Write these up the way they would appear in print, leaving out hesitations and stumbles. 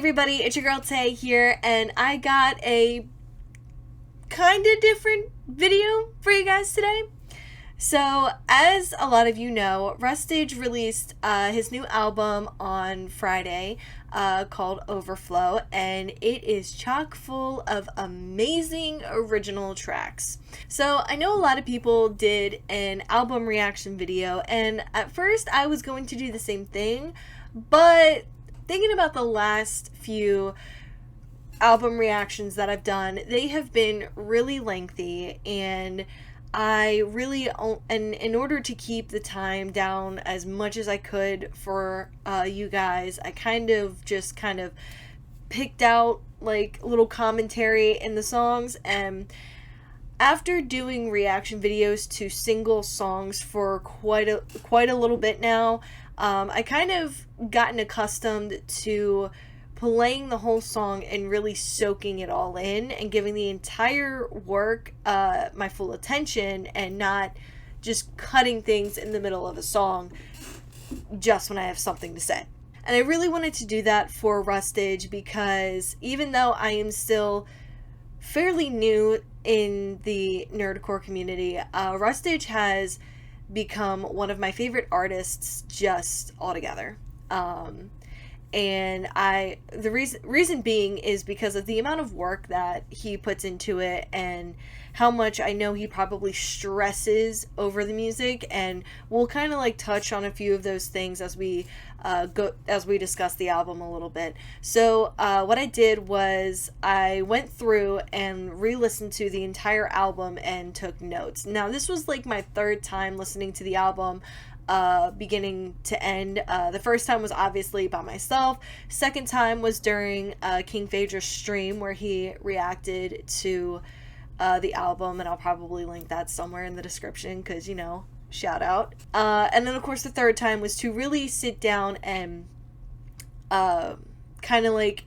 everybody, it's your girl Tay here, and I got a kind of different video for you guys today. So, as a lot of you know, Rustage released his new album on Friday called Overflow, and it is chock full of amazing original tracks. So, I know a lot of people did an album reaction video, and at first I was going to do the same thing, but thinking about the last few album reactions that I've done, they have been really lengthy, and in order to keep the time down as much as I could for you guys, I kind of picked out like little commentary in the songs. And after doing reaction videos to single songs for quite a little bit now, I kind of gotten accustomed to playing the whole song and really soaking it all in and giving the entire work my full attention and not just cutting things in the middle of a song just when I have something to say. And I really wanted to do that for Rustage because even though I am still fairly new in the nerdcore community, Rustage has become one of my favorite artists just altogether. And the reason being is because of the amount of work that he puts into it and how much I know he probably stresses over the music, and we'll kind of like touch on a few of those things as we discuss the album a little bit. So what I did was I went through and re-listened to the entire album and took notes. Now this was like my third time listening to the album beginning to end. The first time was obviously by myself. Second time was during King Phaedra's stream where he reacted to the album, and I'll probably link that somewhere in the description because, you know, shout out. And then of course the third time was to really sit down and kind of like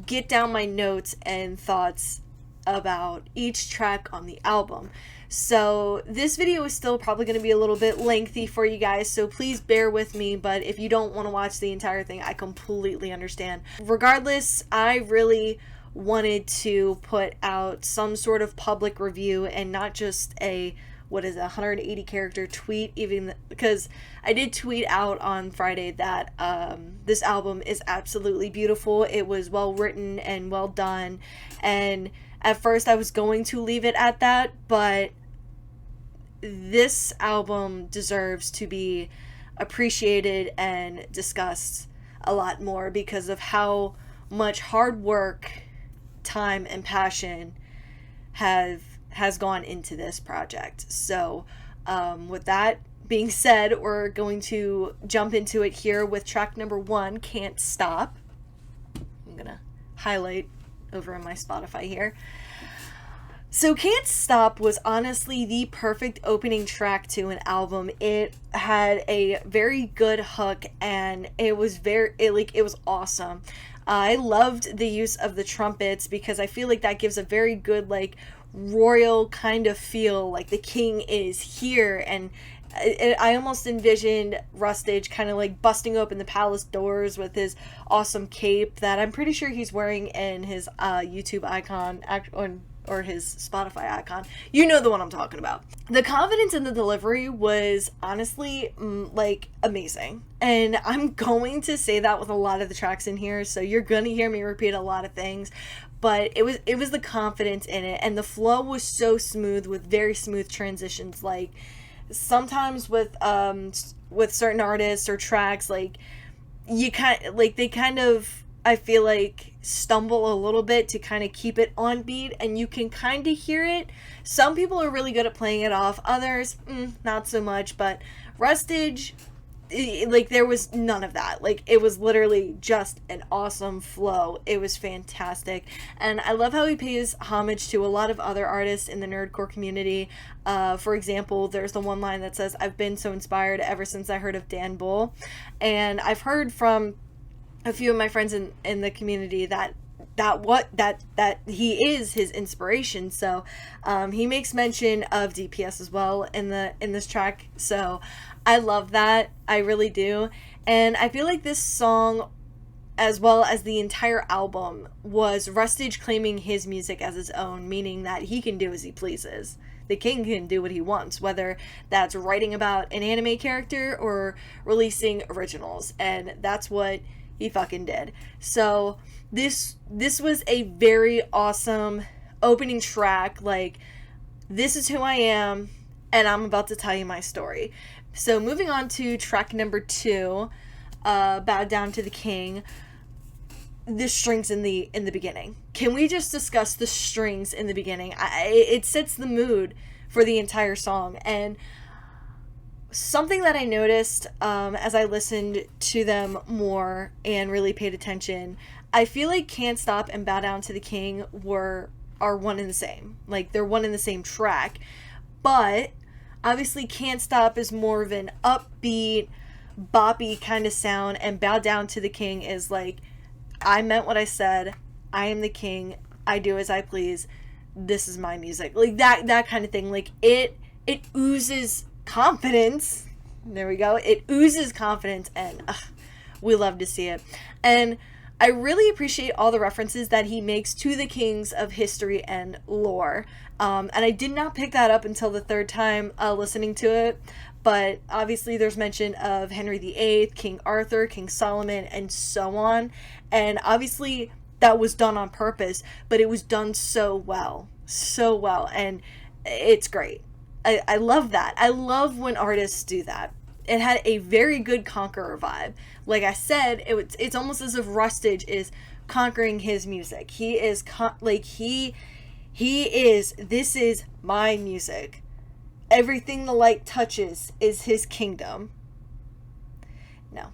get down my notes and thoughts about each track on the album. So this video is still probably going to be a little bit lengthy for you guys, so please bear with me, but if you don't want to watch the entire thing, I completely understand. Regardless, I really wanted to put out some sort of public review and not just a 180 character tweet, even because I did tweet out on Friday that this album is absolutely beautiful. It was well written and well done, and at first I was going to leave it at that, but this album deserves to be appreciated and discussed a lot more because of how much hard work, time, and passion has gone into this project. So with that being said, we're going to jump into it here with track number 1, Can't Stop. I'm gonna highlight over on my Spotify here. So Can't Stop was honestly the perfect opening track to an album. It had a very good hook, and it was awesome. I loved the use of the trumpets because I feel like that gives a very good like royal kind of feel, like the king is here, and I almost envisioned Rustage kind of like busting open the palace doors with his awesome cape that I'm pretty sure he's wearing in his YouTube icon or his Spotify icon. You know the one I'm talking about. The confidence in the delivery was honestly like amazing, and I'm going to say that with a lot of the tracks in here, so you're gonna hear me repeat a lot of things, but it was the confidence in it, and the flow was so smooth with very smooth transitions. Like sometimes with certain artists or tracks, like they kind of, I feel like, stumble a little bit to kind of keep it on beat, and you can kind of hear it. Some people are really good at playing it off, others not so much, but Rustage, like, there was none of that. Like, it was literally just an awesome flow. It was fantastic, and I love how he pays homage to a lot of other artists in the nerdcore community. For example, there's the one line that says, "I've been so inspired ever since I heard of Dan Bull," and I've heard from a few of my friends in the community that he is his inspiration. So he makes mention of DPS as well in this track, so I love that. I really do. And I feel like this song as well as the entire album, was Rustage claiming his music as his own, meaning that he can do as he pleases. The king can do what he wants, whether that's writing about an anime character or releasing originals, and that's what he fucking did. So this was a very awesome opening track. Like, this is who I am, and I'm about to tell you my story. So moving on to track number 2, Bow Down to the King. The strings in the beginning. Can we just discuss the strings in the beginning? It sets the mood for the entire song. And something that I noticed as I listened to them more and really paid attention, I feel like Can't Stop and Bow Down to the King are one and the same. Like, they're one and the same track. But obviously Can't Stop is more of an upbeat, boppy kind of sound, and Bow Down to the King is like, I meant what I said. I am the king. I do as I please. This is my music. Like, that kind of thing. Like, it oozes confidence. There we go. It oozes confidence, and we love to see it. And I really appreciate all the references that he makes to the kings of history and lore. And I did not pick that up until the third time listening to it. But obviously there's mention of Henry VIII, King Arthur, King Solomon, and so on. And obviously that was done on purpose, but it was done so well. So well. And it's great. I love that. I love when artists do that. It had a very good conqueror vibe. Like I said, it's almost as if Rustage is conquering his music. He is, this is my music. Everything the light touches is his kingdom. No.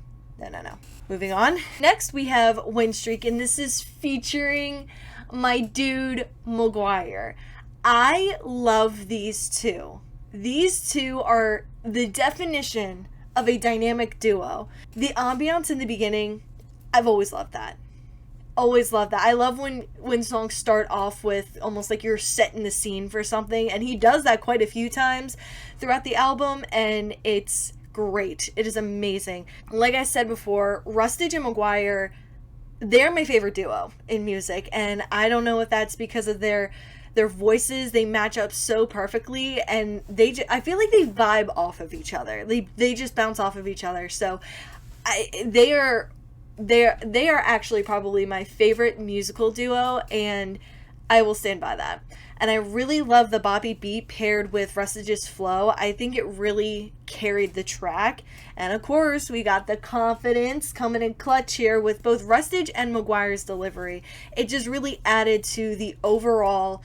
Moving on. Next, we have Windstreak, and this is featuring my dude, Maguire. I love these two. These two are the definition of a dynamic duo. The ambiance in the beginning, I've always loved that. Always love that. I love when songs start off with almost like you're setting the scene for something, and he does that quite a few times throughout the album, and it's great. It is amazing. Like I said before, Rustage and Maguire, they're my favorite duo in music, and I don't know if that's because of their voices. They match up so perfectly, and I feel like they vibe off of each other. They just bounce off of each other. So they are actually probably my favorite musical duo, and I will stand by that. And I really love the boppy beat paired with Rustage's flow. I think it really carried the track. And of course, we got the confidence coming in clutch here with both Rustage and Maguire's delivery. It just really added to the overall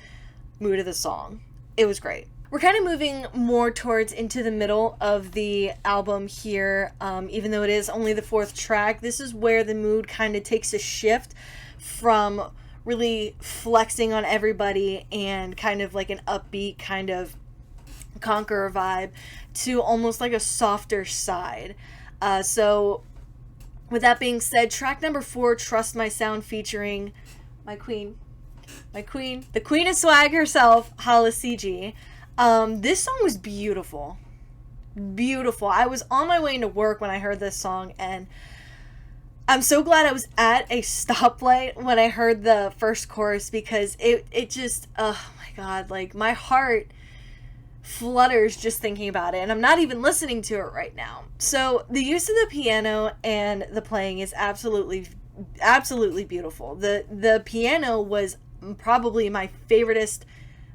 mood of the song. It was great. We're kind of moving more towards into the middle of the album here, even though it is only the 4th track. This is where the mood kind of takes a shift from really flexing on everybody and kind of like an upbeat kind of conqueror vibe to almost like a softer side. So with that being said, track number 4, Trust My Sound, featuring my queen, the queen of swag herself, Hala CG. This song was beautiful. I was on my way into work when I heard this song, and I'm so glad I was at a stoplight when I heard the first chorus, because it just, oh my god, like my heart flutters just thinking about it, and I'm not even listening to it right now. So the use of the piano and the playing is absolutely beautiful. The piano was probably my favoriteest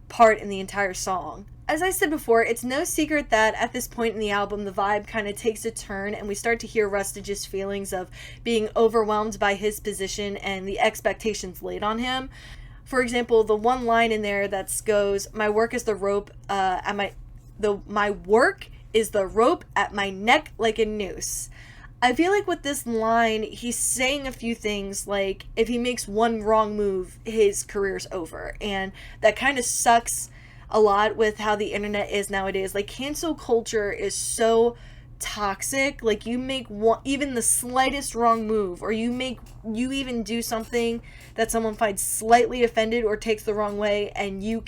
part in the entire song. As I said before, it's no secret that at this point in the album, the vibe kind of takes a turn, and we start to hear Rustage's feelings of being overwhelmed by his position and the expectations laid on him. For example, the one line in there that goes, "My work is the rope my work is the rope at my neck like a noose." I feel like with this line, he's saying a few things like, if he makes one wrong move, his career's over. And that kind of sucks a lot with how the internet is nowadays. Like, cancel culture is so toxic. Like, you make even the slightest wrong move, or you even do something that someone finds slightly offended or takes the wrong way, and your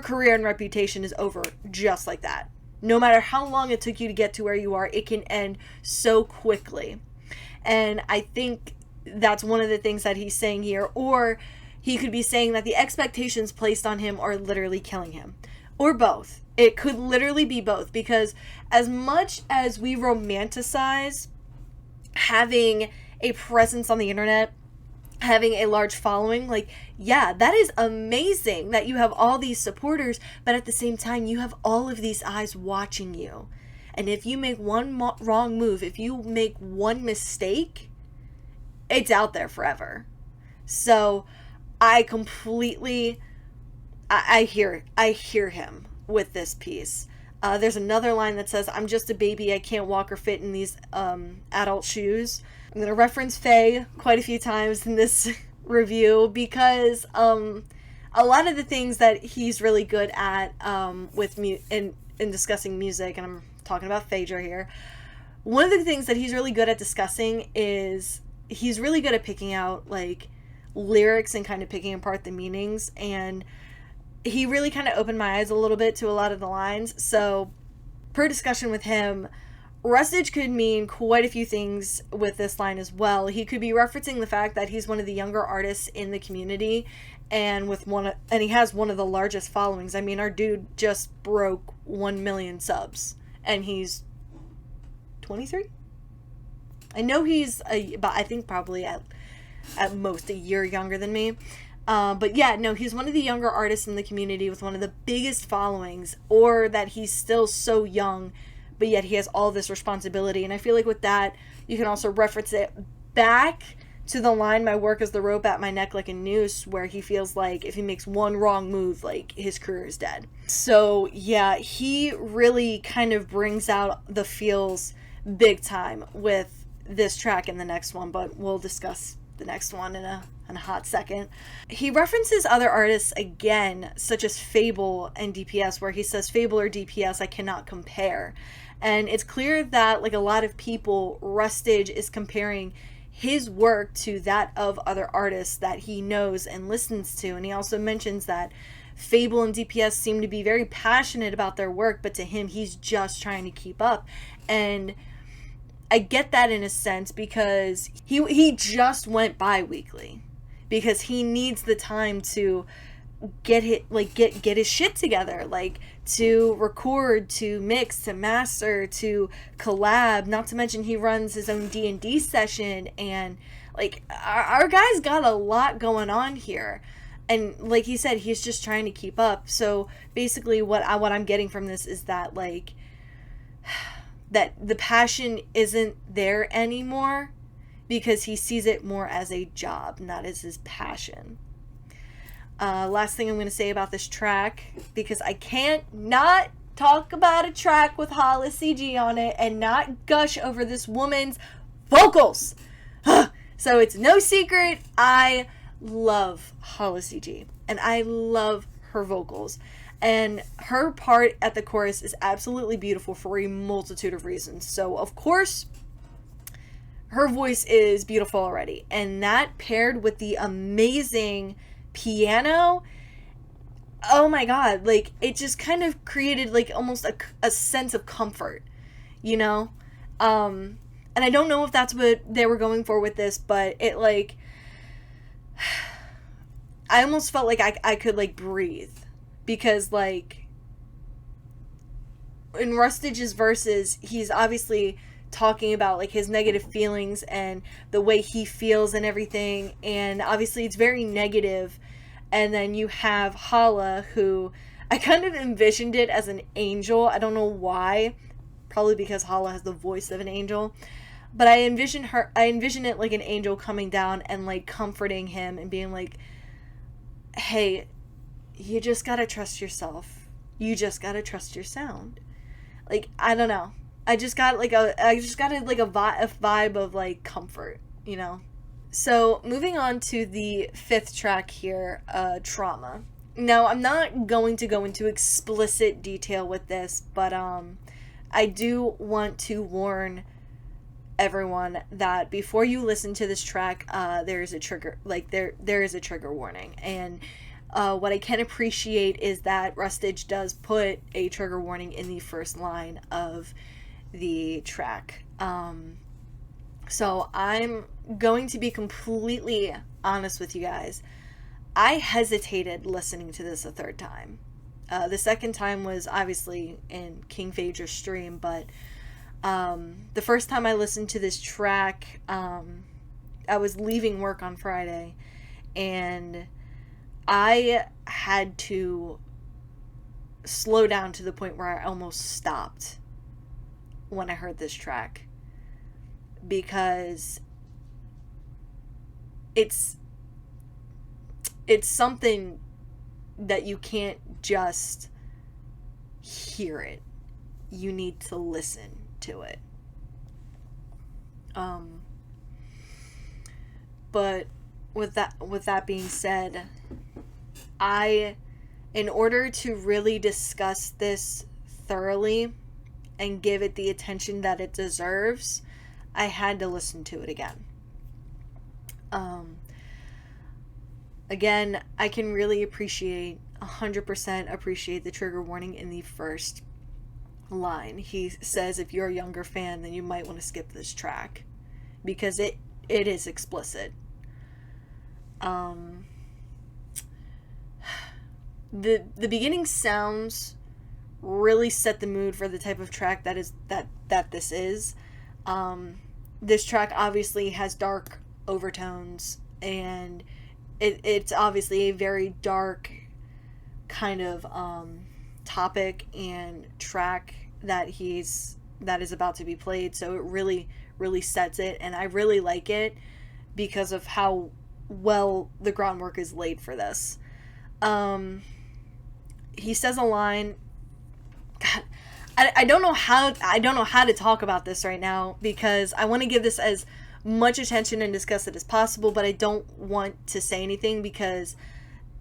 career and reputation is over just like that. No matter how long it took you to get to where you are, it can end so quickly. And I think that's one of the things that he's saying here. Or he could be saying that the expectations placed on him are literally killing him. Or both. It could literally be both, because as much as we romanticize having a presence on the internet, having a large following, like, yeah, that is amazing that you have all these supporters, but at the same time, you have all of these eyes watching you. And if you make one wrong move, if you make one mistake, it's out there forever. So I completely, I hear him with this piece. There's another line that says, "I'm just a baby, I can't walk or fit in these adult shoes." I'm going to reference Faye quite a few times in this review, because a lot of the things that he's really good at with in discussing music, and I'm talking about Phaedra here, one of the things that he's really good at discussing is he's really good at picking out like lyrics and kind of picking apart the meanings, and he really kind of opened my eyes a little bit to a lot of the lines. So per discussion with him, Rustage could mean quite a few things with this line as well. He could be referencing the fact that he's one of the younger artists in the community, and he has one of the largest followings. I mean, our dude just broke 1 million subs, and he's 23. I know he's I think probably at most a year younger than me. But yeah, no, he's one of the younger artists in the community with one of the biggest followings, or that he's still so young, but yet he has all this responsibility. And I feel like with that, you can also reference it back to the line, "My work is the rope at my neck like a noose," where he feels like if he makes one wrong move, like his career is dead. So yeah, he really kind of brings out the feels big time with this track and the next one, but we'll discuss the next one in a hot second. He references other artists again, such as Fable and DPS, where he says, "Fable or DPS, I cannot compare." And it's clear that, like a lot of people, Rustage is comparing his work to that of other artists that he knows and listens to. And he also mentions that Fable and DPS seem to be very passionate about their work, but to him, he's just trying to keep up. And I get that in a sense, because he just went bi-weekly because he needs the time to get his shit together, like to record, to mix, to master, to collab. Not to mention he runs his own D&D session, and like our guy's got a lot going on here. And like he said, he's just trying to keep up. So basically what I'm getting from this is that like that the passion isn't there anymore, because he sees it more as a job, not as his passion. Last thing I'm going to say about this track, because I can't not talk about a track with Hala CG on it and not gush over this woman's vocals. So it's no secret, I love Hala CG, and I love her vocals. And her part at the chorus is absolutely beautiful for a multitude of reasons. So, of course, her voice is beautiful already. And that paired with the amazing piano, oh my god, like, it just kind of created, like, almost a sense of comfort, you know? And I don't know if that's what they were going for with this, but it, like, I almost felt like I could, like, breathe. Because, like, in Rustage's verses, he's obviously talking about, like, his negative feelings and the way he feels and everything. And obviously it's very negative. And then you have Hala, who I kind of envisioned it as an angel. I don't know why. Probably because Hala has the voice of an angel. But I envision it like an angel coming down and, like, comforting him and being like, hey, you just gotta trust yourself. You just gotta trust your sound. Like, I don't know. I just got a vibe of, like, comfort, you know? So, moving on to the 5th track here, Trauma. Now, I'm not going to go into explicit detail with this, but, I do want to warn everyone that before you listen to this track, there is a trigger, like, there is a trigger warning. And what I can appreciate is that Rustage does put a trigger warning in the first line of the track. So I'm going to be completely honest with you guys. I hesitated listening to this a third time. The second time was obviously in King Phaedra's stream, but the first time I listened to this track, I was leaving work on Friday, and I had to slow down to the point where I almost stopped when I heard this track, because it's something that you can't just hear it. You need to listen to it. But with that being said, in order to really discuss this thoroughly and give it the attention that it deserves, I had to listen to it again. Again, I can really 100% appreciate the trigger warning in the first line. He says if you're a younger fan, then you might want to skip this track, because it is explicit. The beginning sounds really set the mood for the type of track that this is. This track obviously has dark overtones, and it's obviously a very dark kind of topic and track that is about to be played. So it really, really sets it, and I really like it because of how well the groundwork is laid for this. He says a line. God, I don't know how to talk about this right now, because I want to give this as much attention and discuss it as possible, but I don't want to say anything because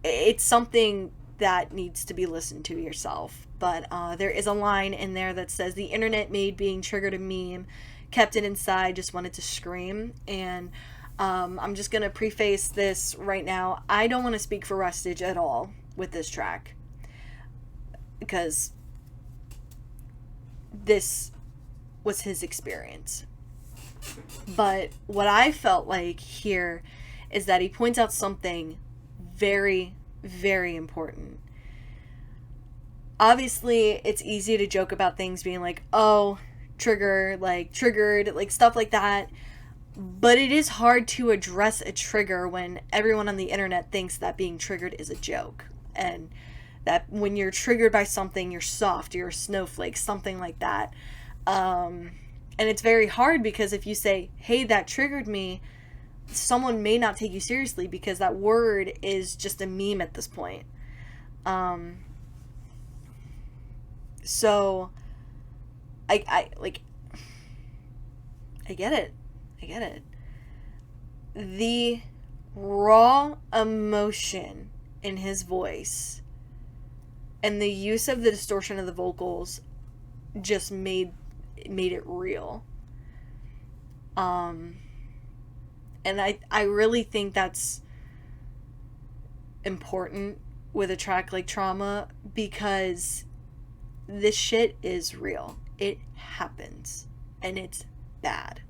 it's something that needs to be listened to yourself. But there is a line in there that says, the internet made being triggered a meme, kept it inside, just wanted to scream. And I'm just gonna preface this right now. I don't want to speak for Rustage at all with this track, because this was his experience. But what I felt like here is that he points out something very, very important. Obviously, it's easy to joke about things being like, oh, triggered, like stuff like that. But it is hard to address a trigger when everyone on the internet thinks that being triggered is a joke. And that when you're triggered by something, you're soft, you're a snowflake, something like that. And it's very hard, because if you say, hey, that triggered me, someone may not take you seriously, because that word is just a meme at this point. So I get it. The raw emotion in his voice and the use of the distortion of the vocals just made it real. And I really think that's important with a track like Trauma, because this shit is real. It happens, and it's bad.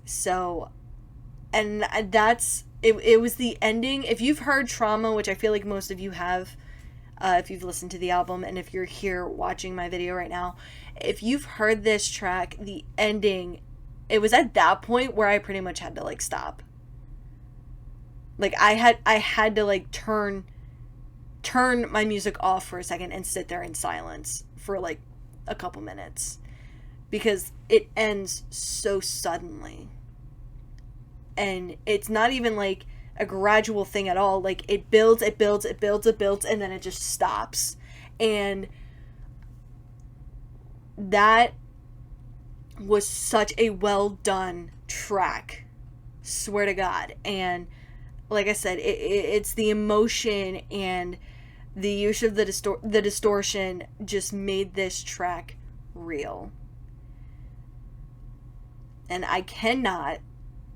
So, and that's it was the ending. If you've heard Trauma, which I feel like most of you have, if you've listened to the album, and if you're here watching my video right now, if you've heard this track, the ending, it was at that point where I pretty much had to like stop. Like I had to like turn my music off for a second and sit there in silence for like a couple minutes, because it ends so suddenly. And it's not even like a gradual thing at all. Like it builds, and then it just stops. And that was such a well done track, swear to God. And like I said, it's the emotion and the use of the distortion just made this track real. And I cannot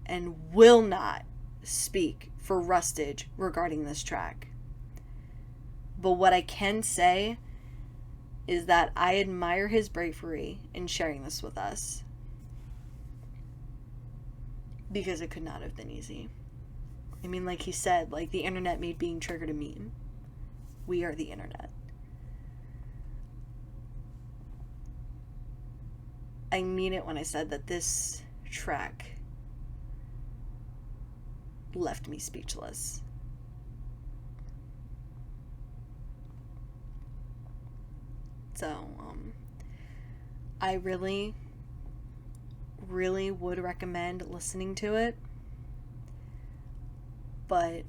and will not speak for Rustage regarding this track. But what I can say is that I admire his bravery in sharing this with us. because it could not have been easy. I mean, like he said, like, the internet made being triggered a meme. We are the internet. I mean it when I said that this track left me speechless. So, I really would recommend listening to it, but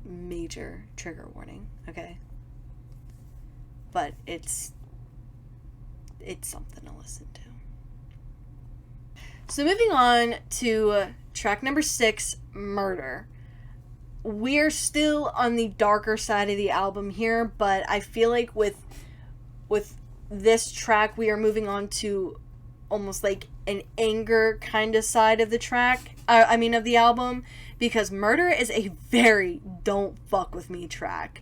major trigger warning, okay? But it's something to listen to. So moving on to track number 6, Murder. We're still on the darker side of the album here, but I feel like with this track, we are moving on to almost like an anger kind of side of the track. Of the album, because Murder is a very don't fuck with me track.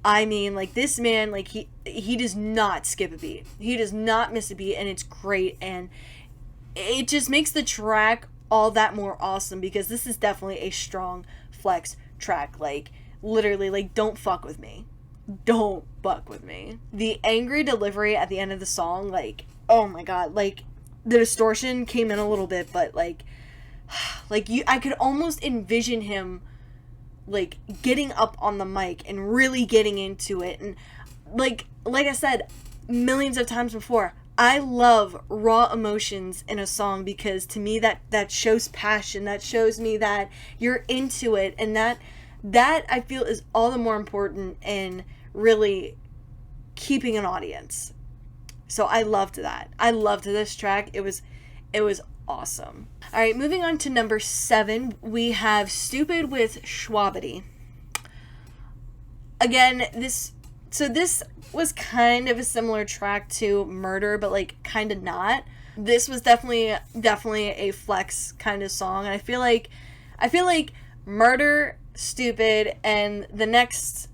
I mean, like, this man, like, he does not skip a beat. He does not miss a beat, and it's great, and it just makes the track all that more awesome, because this is definitely a strong flex track. Like, literally, like, don't fuck with me. Don't fuck with me. The angry delivery at the end of the song, like, oh my god, like, the distortion came in a little bit, but like I could almost envision him, like, getting up on the mic and really getting into it. And like I said millions of times before, I love raw emotions in a song, because to me that shows passion, that shows me that you're into it, and that I feel is all the more important in really keeping an audience. So I loved that. I loved this track. It was awesome. All right, moving on to number 7, we have Stupid with Schwabity. Again, this was kind of a similar track to Murder, but like kind of not. This was definitely a flex kind of song, and I feel like Murder, Stupid, and the next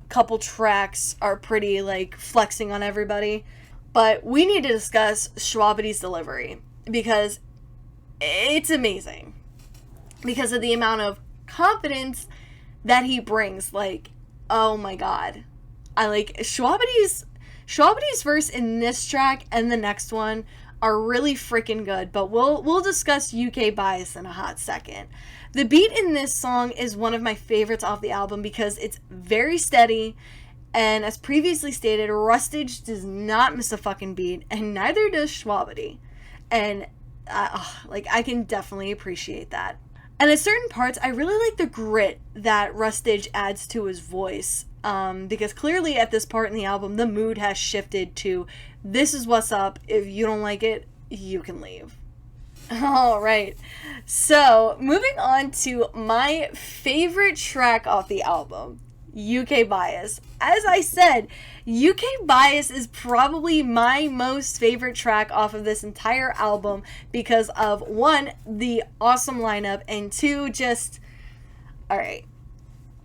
couple tracks are pretty like flexing on everybody. But we need to discuss Schwabity's delivery, because it's amazing because of the amount of confidence that he brings. Like, oh my god, I like Schwabity's verse in this track and the next one are really freaking good, but we'll discuss UK Bias in a hot second. The beat in this song is one of my favorites off the album because it's very steady, and as previously stated, Rustage does not miss a fucking beat, and neither does Schwabity. And I can definitely appreciate that. And at certain parts, I really like the grit that Rustage adds to his voice, because clearly at this part in the album, the mood has shifted to, this is what's up, if you don't like it, you can leave. Alright, so moving on to my favorite track off the album, UK Bias. As I said, UK Bias is probably my most favorite track off of this entire album because of, 1, the awesome lineup, and 2, just, alright,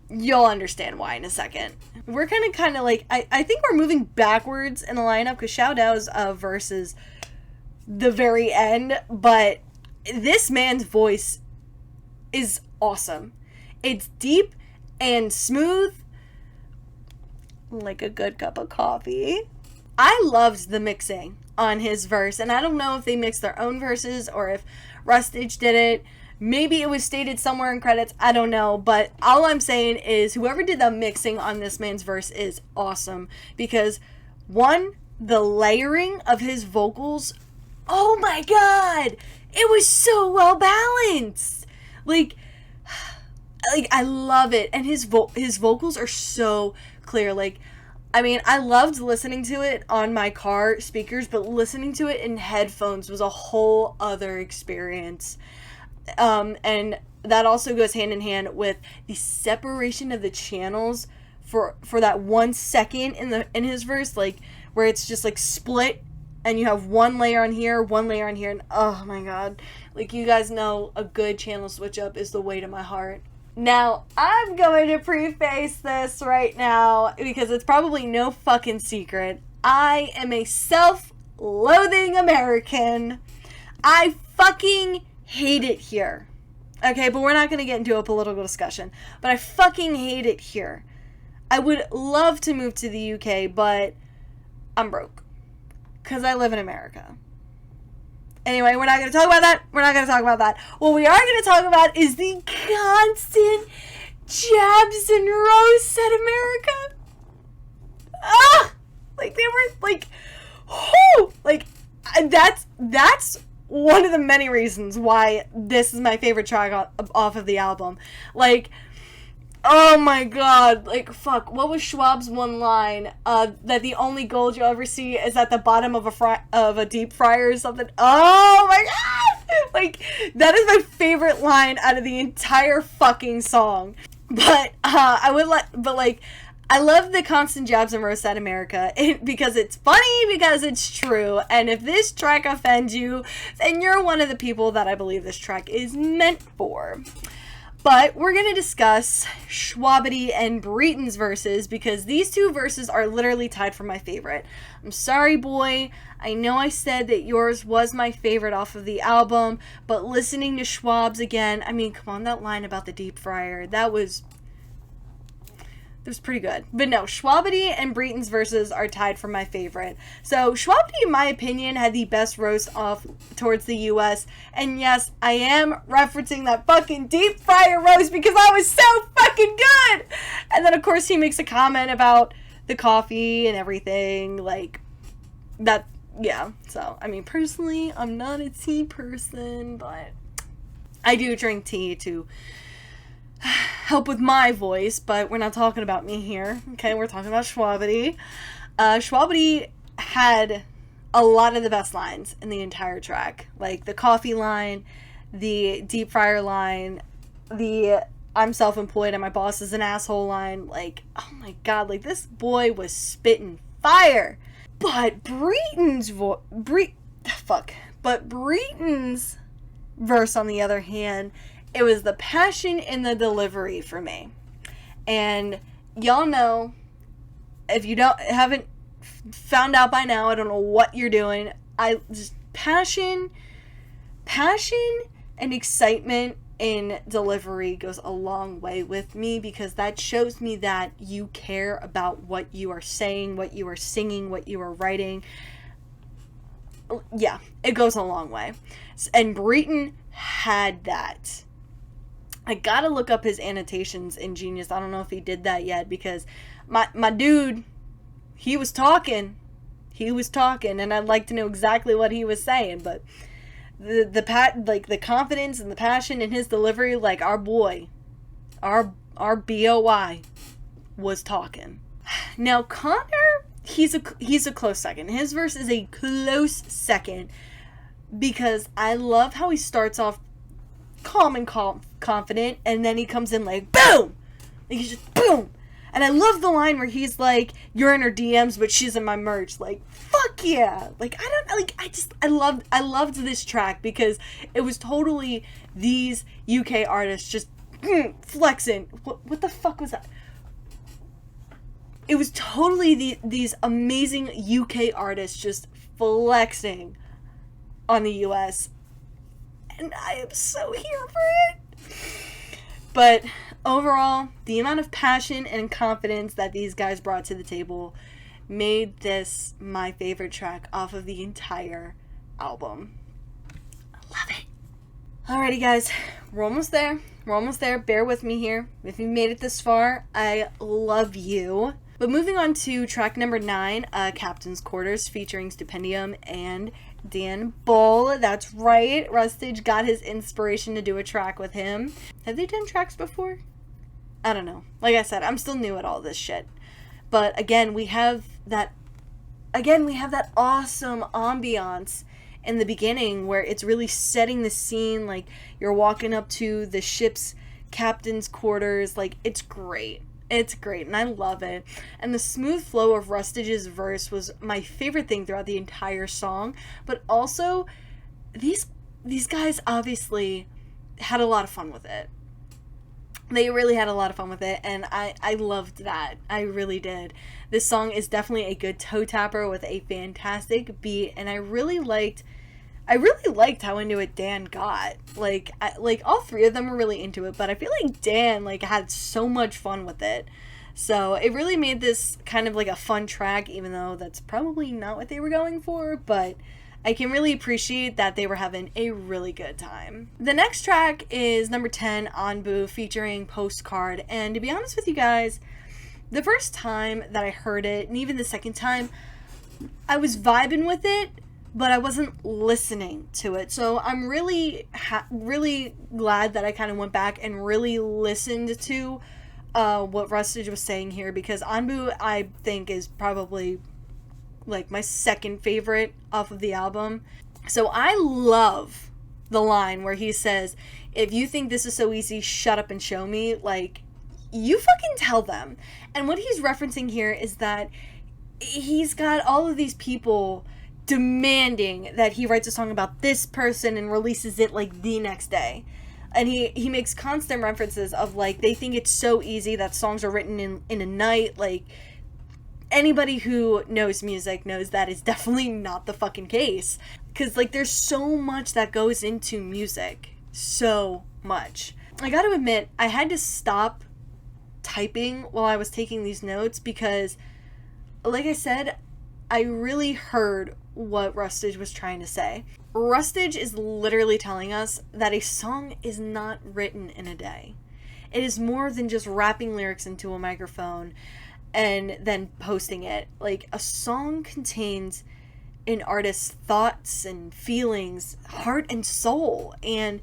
you'll understand why in a second. We're kind of like, I think we're moving backwards in the lineup because Xiao Dao's versus the very end, but this man's voice is awesome. It's deep and smooth, like a good cup of coffee. I loved the mixing on his verse, and I don't know if they mixed their own verses or if Rustage did it. Maybe it was stated somewhere in credits, I don't know, but all I'm saying is whoever did the mixing on this man's verse is awesome, because 1, the layering of his vocals, oh my god, it was so well balanced. Like I love it, and his vocals are so clear. Like, I mean, I loved listening to it on my car speakers, but listening to it in headphones was a whole other experience. And that also goes hand in hand with the separation of the channels for that 1 second in his verse, like where it's just like split and you have one layer on here, and oh my god, like, you guys know a good channel switch up is the way to my heart. Now, I'm going to preface this right now because it's probably no fucking secret. I am a self-loathing American. I fucking hate it here. Okay, but we're not going to get into a political discussion. But I fucking hate it here. I would love to move to the UK, but I'm broke. Because I live in America. Anyway, we're not going to talk about that. We're not going to talk about that. What we are going to talk about is the constant jabs and roasts at America. Ah! Like, they were, like, whoo! Like, that's one of the many reasons why this is my favorite track off of the album. Like, oh my god, like, fuck, what was Schwab's one line? That the only gold you'll ever see is at the bottom of a deep fryer or something. Oh my god! Like, that is my favorite line out of the entire fucking song. But, I love the constant jabs and roasts at America because it's funny, because it's true. And if this track offends you, then you're one of the people that I believe this track is meant for. But we're going to discuss Schwabity and Breeton's verses because these two verses are literally tied for my favorite. I'm sorry, boy. I know I said that yours was my favorite off of the album, but listening to Schwab's again, I mean, come on, that line about the deep fryer, that was pretty good. But no, Schwabity and Breeton's verses are tied for my favorite. So Schwabity, in my opinion, had the best roast off towards the US. And yes, I am referencing that fucking deep fryer roast because I was so fucking good. And then of course he makes a comment about the coffee and everything. Like, that, yeah. So, I mean, personally, I'm not a tea person, but I do drink tea to help with my voice, but we're not talking about me here. Okay, we're talking about Schwabity. Schwabity had a lot of the best lines in the entire track. Like the coffee line, the deep fryer line, the I'm self-employed and my boss is an asshole line. Like, oh my god, like this boy was spitting fire. But Breeton's verse, on the other hand, it was the passion in the delivery for me. And y'all know, if you haven't found out by now, I don't know what you're doing. I just passion and excitement in delivery goes a long way with me because that shows me that you care about what you are saying, what you are singing, what you are writing. Yeah, it goes a long way. And Breeton had that. I gotta look up his annotations in Genius. I don't know if he did that yet because my dude, he was talking, and I'd like to know exactly what he was saying. But the confidence and the passion in his delivery, like our boy, our BOI was talking. Now Connor, he's a close second. His verse is a close second because I love how he starts off calm and confident, and then he comes in like boom, like he's just boom. And I love the line where he's like, you're in her DMs but she's in my merch. Like, fuck yeah. Like, I loved this track because it was totally these UK artists just flexing. What the fuck was that? It was totally these amazing UK artists just flexing on the US, and I am so here for it. But overall, the amount of passion and confidence that these guys brought to the table made this my favorite track off of the entire album. I love it. Alrighty guys, we're almost there. Bear with me here. If you made it this far, I love you. But moving on to track number 9, Captain's Quarters, featuring Stupendium and Dan Bull. That's right, Rustage got his inspiration to do a track with him. Have they done tracks before? I don't know. Like I said, I'm still new at all this shit. But again, we have that awesome ambiance in the beginning where it's really setting the scene, like you're walking up to the ship's captain's quarters. Like, it's great. It's great, and I love it. And the smooth flow of Rustage's verse was my favorite thing throughout the entire song. But also, these guys obviously had a lot of fun with it. They really had a lot of fun with it, and I loved that. I really did. This song is definitely a good toe tapper with a fantastic beat, and I really liked I really liked how into it Dan got. Like, like all three of them were really into it, but I feel like Dan like had so much fun with it. So it really made this kind of like a fun track, even though that's probably not what they were going for, but I can really appreciate that they were having a really good time. The next track is number 10, Anbu, featuring Postcard. And to be honest with you guys, the first time that I heard it, and even the second time, I was vibing with it, but I wasn't listening to it. So I'm really, really glad that I kind of went back and really listened to what Rustage was saying here, because Anbu, I think, is probably like my second favorite off of the album. So I love the line where he says, if you think this is so easy, shut up and show me. Like, you fucking tell them. And what he's referencing here is that he's got all of these people demanding that he writes a song about this person and releases it like the next day. And he makes constant references of like, they think it's so easy that songs are written in a night. Like, anybody who knows music knows that is definitely not the fucking case. Because, like, there's so much that goes into music. So much. I gotta admit, I had to stop typing while I was taking these notes because, like I said, I really heard what Rustage was trying to say. Rustage is literally telling us that a song is not written in a day. It is more than just rapping lyrics into a microphone and then posting it. Like, a song contains an artist's thoughts and feelings, heart and soul, and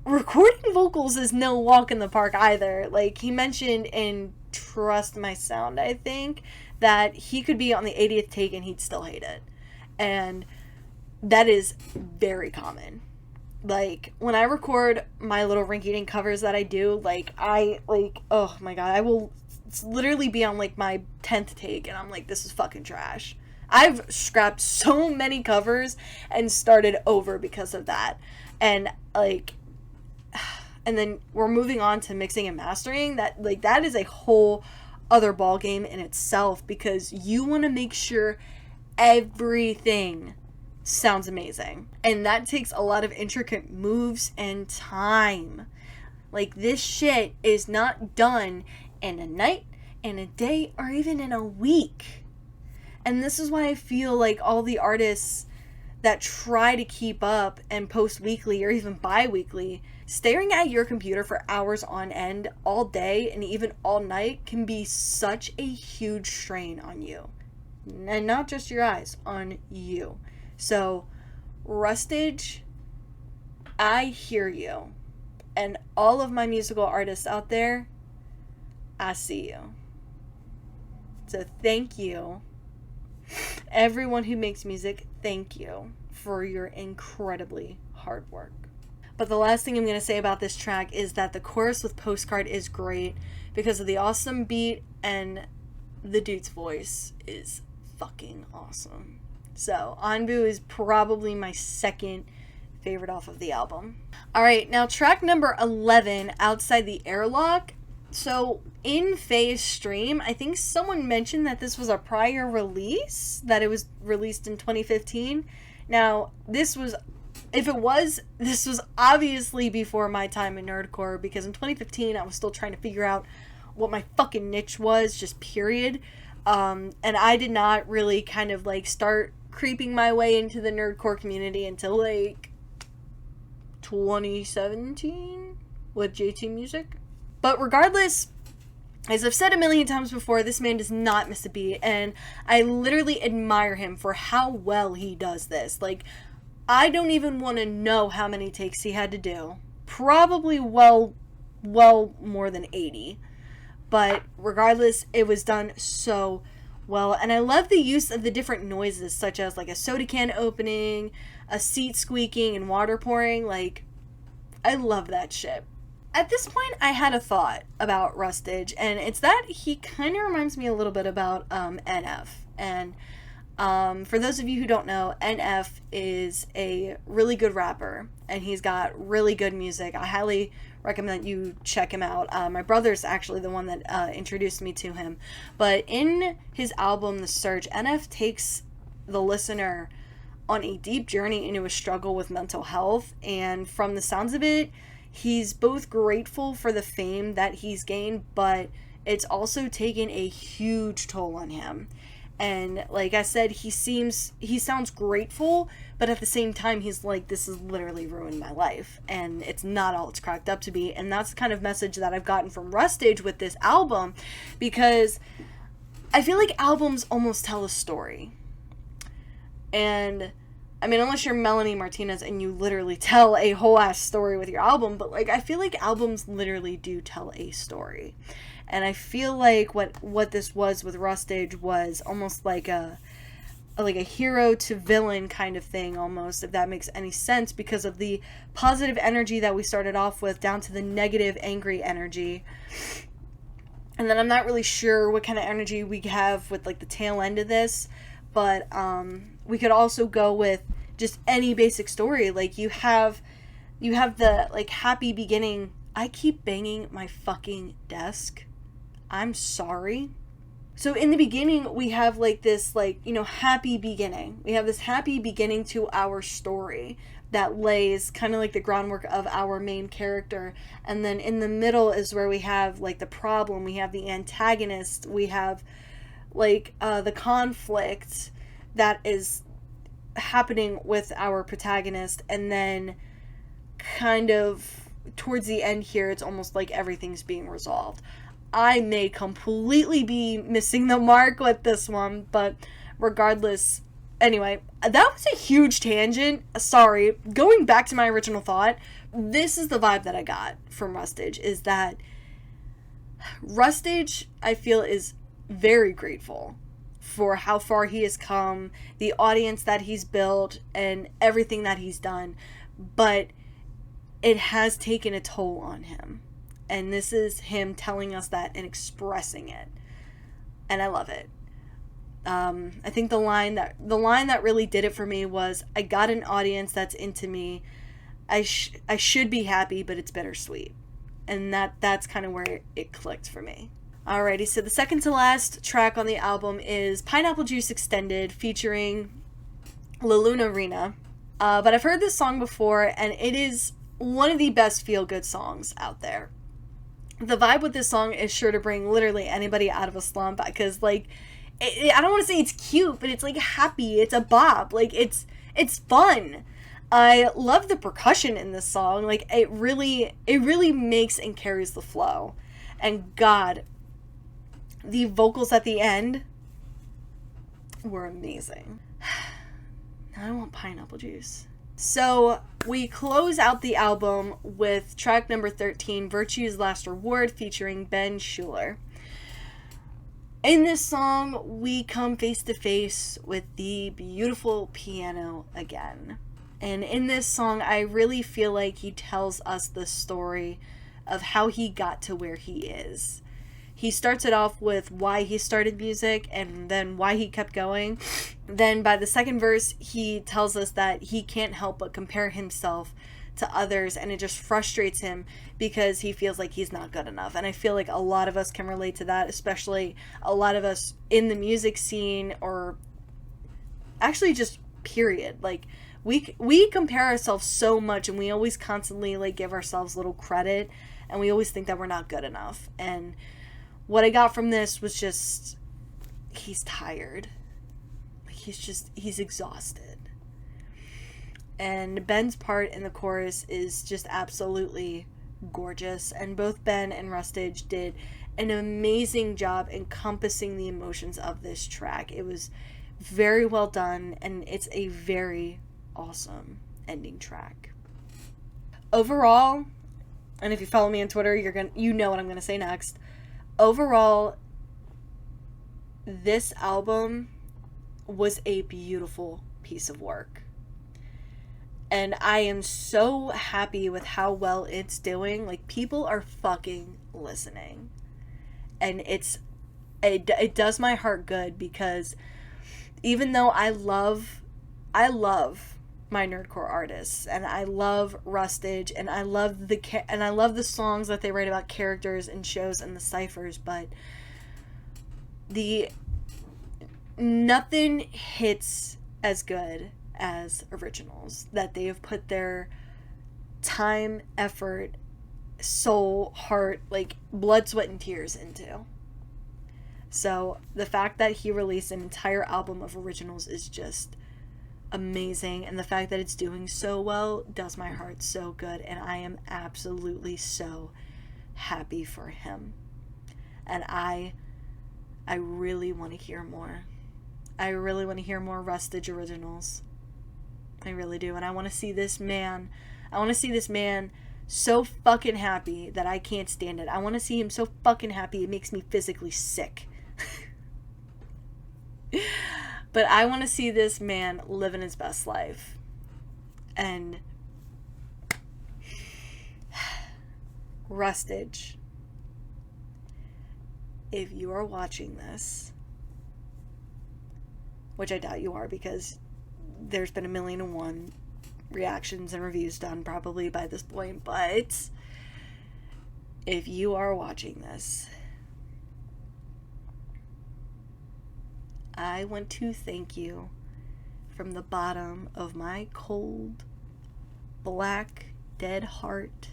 recording vocals is no walk in the park either. Like, he mentioned in Trust My Sound, I think, that he could be on the 80th take and he'd still hate it. And that is very common. Like, when I record my little rinky-dink covers that I do, oh my god, I will literally be on like my 10th take and I'm like, this is fucking trash. I've scrapped so many covers and started over because of that. And like, and then we're moving on to mixing and mastering. That is a whole other ball game in itself, because you want to make sure everything sounds amazing, and that takes a lot of intricate moves and time. Like, this shit is not done in a night, in a day, or even in a week. And this is why I feel like all the artists that try to keep up and post weekly or even bi-weekly, staring at your computer for hours on end all day and even all night can be such a huge strain on you. And not just your eyes, on you. So, Rustage, I hear you. And all of my musical artists out there, I see you. So thank you. Everyone who makes music, thank you for your incredibly hard work. But the last thing I'm going to say about this track is that the chorus with Postcard is great because of the awesome beat, and the dude's voice is fucking awesome. So Anbu is probably my second favorite off of the album. Alright, now track number 11, Outside the Airlock. So in Faye's stream, I think someone mentioned that this was a prior release, that it was released in 2015. Now, this was obviously before my time in nerdcore, because in 2015 I was still trying to figure out what my fucking niche was, just period. And I did not really kind of like start creeping my way into the nerdcore community until like 2017 with JT Music. But regardless, as I've said a million times before, this man does not miss a beat, and I literally admire him for how well he does this. Like, I don't even want to know how many takes he had to do. Probably well more than 80. But regardless, it was done so well. And I love the use of the different noises, such as like a soda can opening, a seat squeaking, and water pouring. Like, I love that shit. At this point, I had a thought about Rustage, and it's that he kind of reminds me a little bit about NF. And for those of you who don't know, NF is a really good rapper, and he's got really good music. I highly recommend you check him out. My brother's actually the one that introduced me to him. But in his album, The Search, NF takes the listener on a deep journey into a struggle with mental health, and from the sounds of it, he's both grateful for the fame that he's gained, but it's also taken a huge toll on him. And like I said, he sounds grateful, but at the same time, he's like, this has literally ruined my life, and it's not all it's cracked up to be. And that's the kind of message that I've gotten from Rustage with this album, because I feel like albums almost tell a story. And I mean, unless you're Melanie Martinez and you literally tell a whole ass story with your album, but like, I feel like albums literally do tell a story. And I feel like what this was with Rustage was almost like a hero to villain kind of thing, almost, if that makes any sense, because of the positive energy that we started off with down to the negative, angry energy. And then I'm not really sure what kind of energy we have with like the tail end of this, but we could also go with just any basic story. Like you have the like happy beginning. I keep banging my fucking desk. I'm sorry. So in the beginning, we have like this, like, you know, happy beginning. We have this happy beginning to our story that lays kind of like the groundwork of our main character. And then in the middle is where we have like the problem. We have the antagonist. We have like the conflict that is happening with our protagonist. And then kind of towards the end here, it's almost like everything's being resolved. I may completely be missing the mark with this one, but regardless, anyway, that was a huge tangent. Sorry. Going back to my original thought, this is the vibe that I got from Rustage, is that Rustage, I feel, is very grateful for how far he has come, the audience that he's built, and everything that he's done, but it has taken a toll on him. And this is him telling us that and expressing it. And I love it. I think the line that really did it for me was, I got an audience that's into me. I should be happy, but it's bittersweet. And that's kind of where it clicked for me. Alrighty, so the second to last track on the album is Pineapple Juice Extended, featuring La Luna Rina. But I've heard this song before, and it is one of the best feel-good songs out there. The vibe with this song is sure to bring literally anybody out of a slump, because like I don't want to say it's cute, but it's like happy, it's a bop, like it's fun. I love the percussion in this song. Like it really makes and carries the flow. And God, the vocals at the end were amazing. Now I want pineapple juice. So we close out the album with track number 13, Virtue's Last Reward, featuring Ben Schuler. In this song, we come face to face with the beautiful piano again. And in this song, I really feel like he tells us the story of how he got to where he is. He starts it off with why he started music and then why he kept going. Then by the second verse, he tells us that he can't help but compare himself to others, and it just frustrates him because he feels like he's not good enough. And I feel like a lot of us can relate to that, especially a lot of us in the music scene, or actually just period. Like we compare ourselves so much, and we always constantly like give ourselves little credit, and we always think that we're not good enough. And what I got from this was just, he's tired. Like he's exhausted. And Ben's part in the chorus is just absolutely gorgeous. And both Ben and Rustage did an amazing job encompassing the emotions of this track. It was very well done, and it's a very awesome ending track. Overall, and if you follow me on Twitter, you know what I'm gonna say next. Overall, this album was a beautiful piece of work. And I am so happy with how well it's doing. Like, people are fucking listening. And it does my heart good, because even though I love my nerdcore artists, and I love Rustage, and I love the songs that they write about characters and shows and the ciphers, but nothing hits as good as originals, that they have put their time, effort, soul, heart, like blood, sweat, and tears into. So the fact that he released an entire album of originals is just amazing, and the fact that it's doing so well does my heart so good, and I am absolutely so happy for him. And I really want to hear more. I really want to hear more Rustage originals. I really do. And I want to see this man so fucking happy that I can't stand it. I want to see him so fucking happy it makes me physically sick. But I want to see this man living his best life. And Rustage, if you are watching this, which I doubt you are because there's been 1,000,001 reactions and reviews done probably by this point, but if you are watching this, I want to thank you from the bottom of my cold, black, dead heart.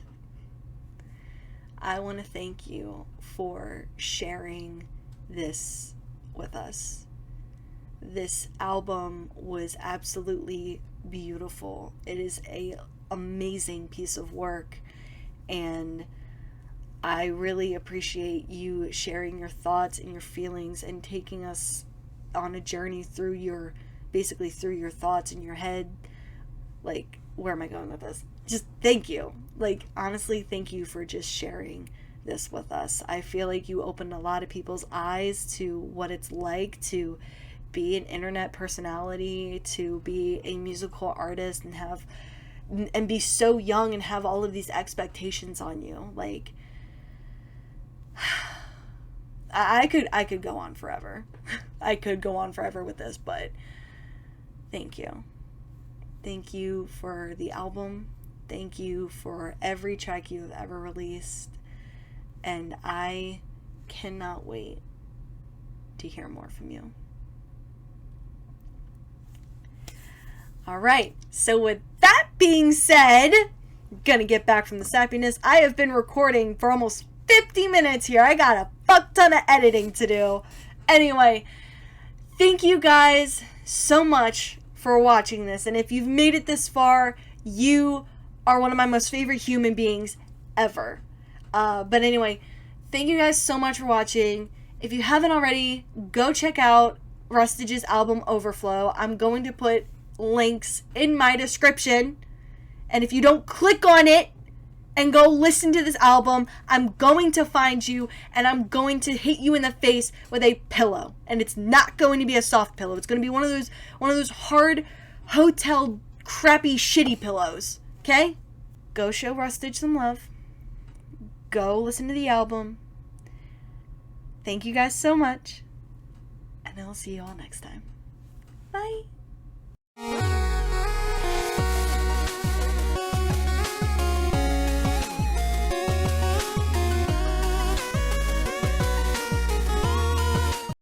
I want to thank you for sharing this with us. This album was absolutely beautiful. It is an amazing piece of work, and I really appreciate you sharing your thoughts and your feelings and taking us on a journey through your thoughts in your head. Like, where am I going with this? Just thank you. Like, honestly, thank you for just sharing this with us. I feel like you opened a lot of people's eyes to what it's like to be an internet personality, to be a musical artist and be so young and have all of these expectations on you. Like, I could go on forever. I could go on forever with this, but thank you. Thank you for the album. Thank you for every track you have ever released. And I cannot wait to hear more from you. All right. So with that being said, I'm gonna get back from the sappiness. I have been recording for almost 50 minutes here. I got a fuck ton of editing to do. Anyway, thank you guys so much for watching this. And if you've made it this far, you are one of my most favorite human beings ever. But anyway, thank you guys so much for watching. If you haven't already, go check out Rustage's album Overflow. I'm going to put links in my description. And if you don't click on it and go listen to this album, I'm going to find you and I'm going to hit you in the face with a pillow. And it's not going to be a soft pillow. It's going to be one of those hard hotel crappy shitty pillows. Okay? Go show Rustage some love. Go listen to the album. Thank you guys so much. And I'll see you all next time. Bye.